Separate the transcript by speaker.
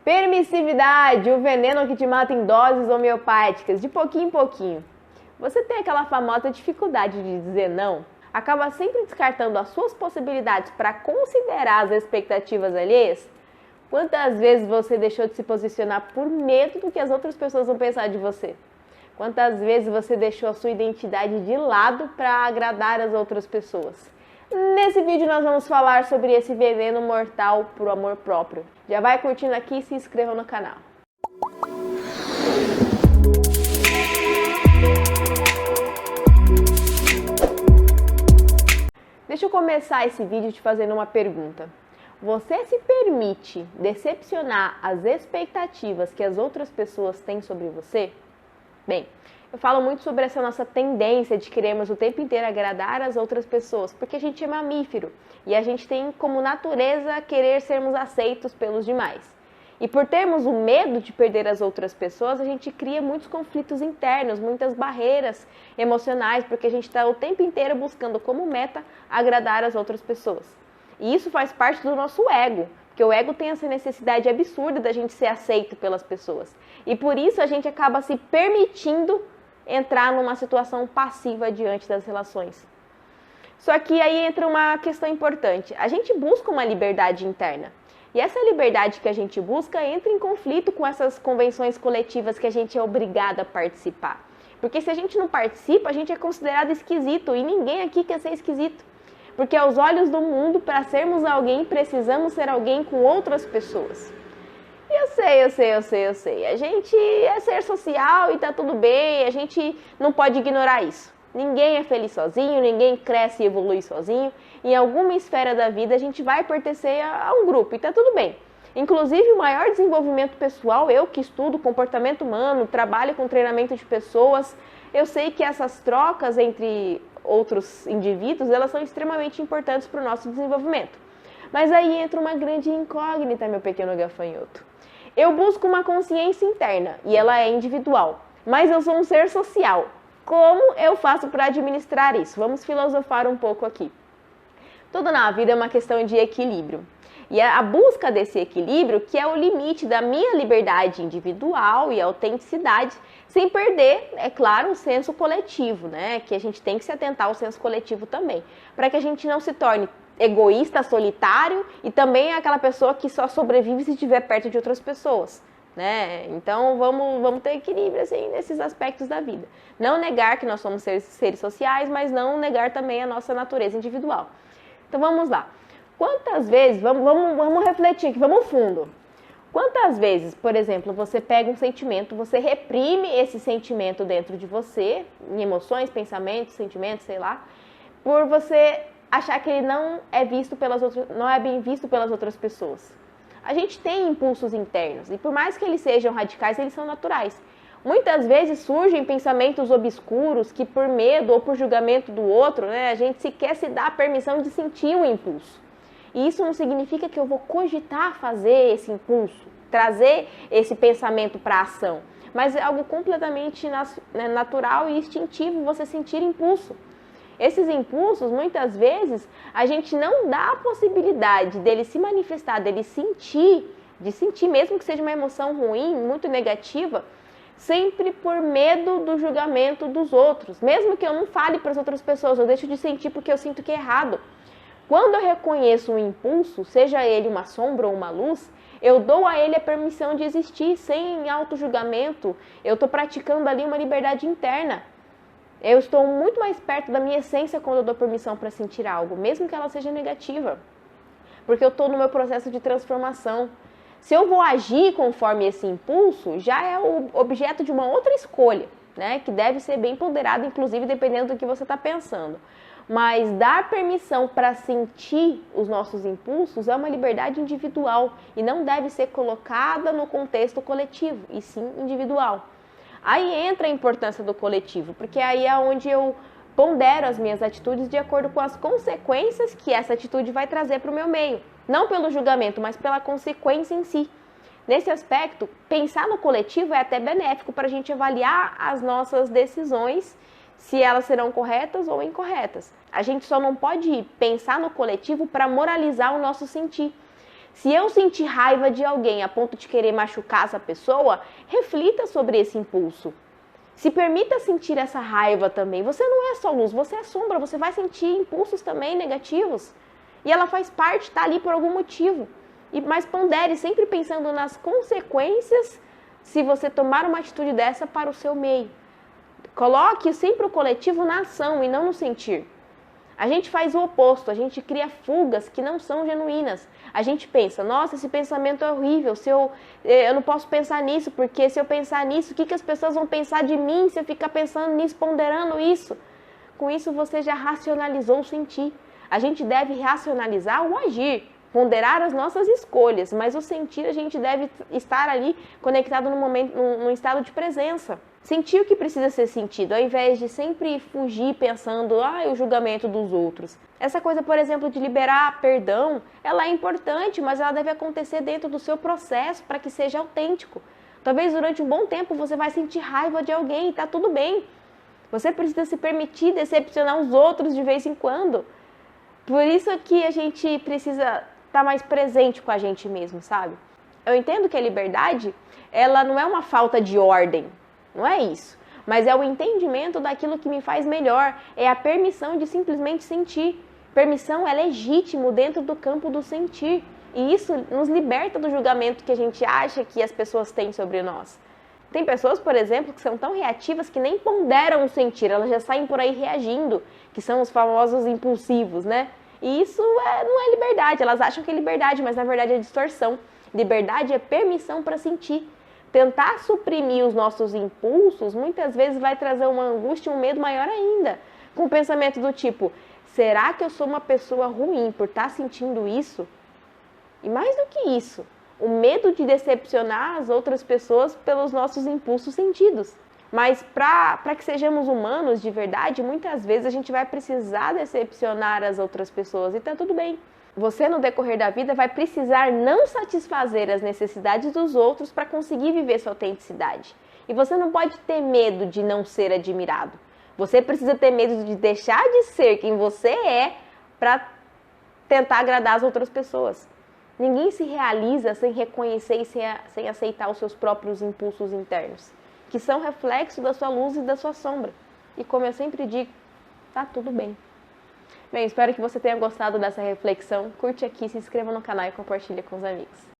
Speaker 1: Permissividade, o veneno que te mata em doses homeopáticas, de pouquinho em pouquinho. Você tem aquela famosa dificuldade de dizer não? Acaba sempre descartando as suas possibilidades para considerar as expectativas alheias? Quantas vezes você deixou de se posicionar por medo do que as outras pessoas vão pensar de você? Quantas vezes você deixou a sua identidade de lado para agradar as outras pessoas? Nesse vídeo nós vamos falar sobre esse veneno mortal pro amor próprio. Já vai curtindo aqui e se inscreva no canal. Deixa eu começar esse vídeo te fazendo uma pergunta. Você se permite decepcionar as expectativas que as outras pessoas têm sobre você? Bem, eu falo muito sobre essa nossa tendência de querermos o tempo inteiro agradar as outras pessoas, porque a gente é mamífero e a gente tem como natureza querer sermos aceitos pelos demais. E por termos o medo de perder as outras pessoas, a gente cria muitos conflitos internos, muitas barreiras emocionais, porque a gente está o tempo inteiro buscando como meta agradar as outras pessoas. E isso faz parte do nosso ego, porque o ego tem essa necessidade absurda da gente ser aceito pelas pessoas. E por isso a gente acaba se permitindo entrar numa situação passiva diante das relações. Só que aí entra uma questão importante. A gente busca uma liberdade interna. E essa liberdade que a gente busca entra em conflito com essas convenções coletivas que a gente é obrigado a participar. Porque se a gente não participa, a gente é considerado esquisito. E ninguém aqui quer ser esquisito. Porque aos olhos do mundo, para sermos alguém, precisamos ser alguém com outras pessoas. Eu sei. A gente é ser social e tá tudo bem, a gente não pode ignorar isso. Ninguém é feliz sozinho, ninguém cresce e evolui sozinho. Em alguma esfera da vida a gente vai pertencer a um grupo e tá tudo bem. Inclusive o maior desenvolvimento pessoal, eu que estudo comportamento humano, trabalho com treinamento de pessoas, eu sei que essas trocas entre outros indivíduos, elas são extremamente importantes para o nosso desenvolvimento. Mas aí entra uma grande incógnita, meu pequeno gafanhoto. Eu busco uma consciência interna e ela é individual, mas eu sou um ser social. Como eu faço para administrar isso? Vamos filosofar um pouco aqui. Tudo na vida é uma questão de equilíbrio. E a busca desse equilíbrio que é o limite da minha liberdade individual e autenticidade, sem perder, é claro, o senso coletivo, né? Que a gente tem que se atentar ao senso coletivo também, para que a gente não se torne egoísta, solitário e também aquela pessoa que só sobrevive se estiver perto de outras pessoas, né? Então vamos ter equilíbrio assim, nesses aspectos da vida. Não negar que nós somos seres sociais, mas não negar também a nossa natureza individual. Então vamos lá. Quantas vezes, vamos refletir aqui, vamos fundo. Quantas vezes, por exemplo, você pega um sentimento, você reprime esse sentimento dentro de você, em emoções, pensamentos, sentimentos, sei lá, por você achar que ele não é bem visto pelas outras pessoas. A gente tem impulsos internos e por mais que eles sejam radicais, eles são naturais. Muitas vezes surgem pensamentos obscuros que por medo ou por julgamento do outro, né, a gente sequer se dá a permissão de sentir o impulso. E isso não significa que eu vou cogitar fazer esse impulso, trazer esse pensamento para a ação. Mas é algo completamente natural e instintivo você sentir impulso. Esses impulsos, muitas vezes, a gente não dá a possibilidade dele se manifestar, dele sentir, de sentir mesmo que seja uma emoção ruim, muito negativa, sempre por medo do julgamento dos outros. Mesmo que eu não fale para as outras pessoas, eu deixo de sentir porque eu sinto que é errado. Quando eu reconheço um impulso, seja ele uma sombra ou uma luz, eu dou a ele a permissão de existir sem auto-julgamento. Eu estou praticando ali uma liberdade interna. Eu estou muito mais perto da minha essência quando eu dou permissão para sentir algo, mesmo que ela seja negativa. Porque eu estou no meu processo de transformação. Se eu vou agir conforme esse impulso, já é o objeto de uma outra escolha, né? Que deve ser bem ponderada, inclusive dependendo do que você está pensando. Mas dar permissão para sentir os nossos impulsos é uma liberdade individual e não deve ser colocada no contexto coletivo, e sim individual. Aí entra a importância do coletivo, porque aí é onde eu pondero as minhas atitudes de acordo com as consequências que essa atitude vai trazer para o meu meio. Não pelo julgamento, mas pela consequência em si. Nesse aspecto, pensar no coletivo é até benéfico para a gente avaliar as nossas decisões, se elas serão corretas ou incorretas. A gente só não pode pensar no coletivo para moralizar o nosso sentir. Se eu sentir raiva de alguém a ponto de querer machucar essa pessoa, reflita sobre esse impulso. Se permita sentir essa raiva também. Você não é só luz, você é sombra, você vai sentir impulsos também negativos. E ela faz parte, está ali por algum motivo. Mas pondere, sempre pensando nas consequências se você tomar uma atitude dessa para o seu meio. Coloque sempre o coletivo na ação e não no sentir. A gente faz o oposto, a gente cria fugas que não são genuínas. A gente pensa, nossa, esse pensamento é horrível, eu não posso pensar nisso, porque se eu pensar nisso, o que as pessoas vão pensar de mim se eu ficar pensando nisso, ponderando isso? Com isso você já racionalizou o sentir. A gente deve racionalizar o agir, ponderar as nossas escolhas, mas o sentir a gente deve estar ali conectado no momento, num estado de presença. Sentir o que precisa ser sentido, ao invés de sempre fugir pensando, o julgamento dos outros. Essa coisa, por exemplo, de liberar perdão, ela é importante, mas ela deve acontecer dentro do seu processo para que seja autêntico. Talvez durante um bom tempo você vai sentir raiva de alguém e tá tudo bem. Você precisa se permitir decepcionar os outros de vez em quando. Por isso que a gente precisa estar mais presente com a gente mesmo, sabe? Eu entendo que a liberdade, ela não é uma falta de ordem. Não é isso, mas é o entendimento daquilo que me faz melhor, é a permissão de simplesmente sentir. Permissão é legítimo dentro do campo do sentir, e isso nos liberta do julgamento que a gente acha que as pessoas têm sobre nós. Tem pessoas, por exemplo, que são tão reativas que nem ponderam o sentir, elas já saem por aí reagindo, que são os famosos impulsivos, né? E isso não é liberdade, elas acham que é liberdade, mas na verdade é distorção. Liberdade é permissão para sentir. Tentar suprimir os nossos impulsos muitas vezes vai trazer uma angústia e um medo maior ainda. Com o pensamento do tipo, será que eu sou uma pessoa ruim por estar sentindo isso? E mais do que isso, o medo de decepcionar as outras pessoas pelos nossos impulsos sentidos. Mas para que sejamos humanos de verdade, muitas vezes a gente vai precisar decepcionar as outras pessoas e tá tudo bem. Você, no decorrer da vida, vai precisar não satisfazer as necessidades dos outros para conseguir viver sua autenticidade. E você não pode ter medo de não ser admirado. Você precisa ter medo de deixar de ser quem você é para tentar agradar as outras pessoas. Ninguém se realiza sem reconhecer e sem aceitar os seus próprios impulsos internos, que são reflexo da sua luz e da sua sombra. E como eu sempre digo, tá tudo bem. Bem, espero que você tenha gostado dessa reflexão. Curte aqui, se inscreva no canal e compartilhe com os amigos.